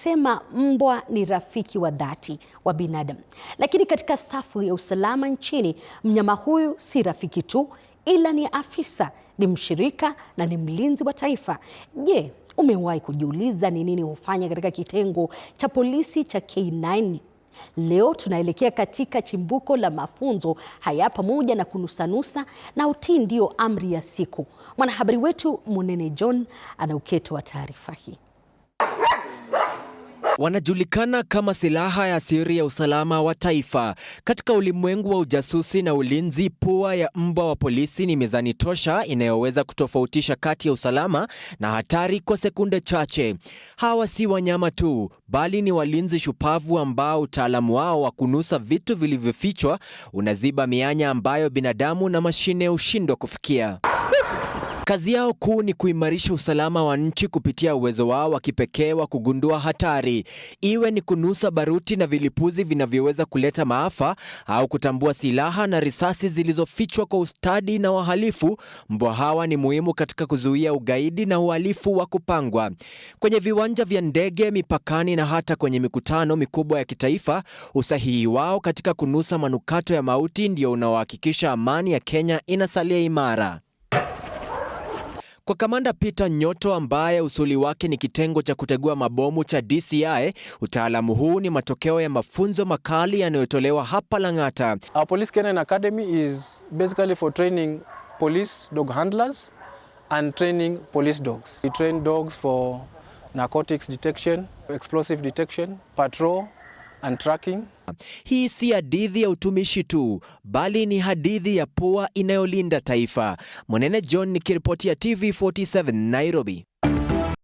Sema mbwa ni rafiki wa dhati wa binadamu, lakini katika safu ya usalama nchini, mnyama huyu si rafiki tu, ila ni afisa, ni mshirika na ni mlinzi wa taifa. Je, umewahi kujiuliza ni nini hufanya katika kitengo cha polisi cha K9? Leo tunaelekea katika chimbuko la mafunzo haya pamoja na kunusanusa na utii ndio amri ya siku. Mwanahabari wetu Munene John ana uketo wa taarifa hii. Wanajulikana kama silaha ya siri ya usalama wa taifa. Katika ulimwengu wa ujasusi na ulinzi, pua ya mbwa wa polisi ni mizani tosha inayoweza kutofautisha kati ya usalama na hatari kwa sekunde chache. Hawa si wanyama tu, bali ni walinzi shupavu ambao utaalamu wao wa kunusa vitu vilivyofichwa unaziba mianya ambayo binadamu na mashine hushindwa kufikia. Kazi yao kuu ni kuimarisha usalama wa nchi kupitia uwezo wao wa kipekee wa kugundua hatari, iwe ni kunusa baruti na vilipuzi vinavyoweza kuleta maafa au kutambua silaha na risasi zilizofichwa kwa ustadi na wahalifu. Mbwa hawa ni muhimu katika kuzuia ugaidi na uhalifu wa kupangwa. Kwenye viwanja vya ndege, mipakani na hata kwenye mikutano mikubwa ya kitaifa, usahihi wao katika kunusa manukato ya mauti ndio unaohakikisha amani ya Kenya inasalia imara. Kwa Kamanda Peter Nyoto ambaye usuli wake ni kitengo cha kutegua mabomu cha DCI, utaalamu huu ni matokeo ya mafunzo makali yanayotolewa hapa Lang'ata. Our Police K9 Academy is basically for training police dog handlers and training police dogs. We train dogs for narcotics detection, explosive detection, patrol and tracking. Hii si hadithi ya utumishi tu, bali ni hadithi ya pua inayolinda taifa. Munene John nikiripotia TV47 Nairobi.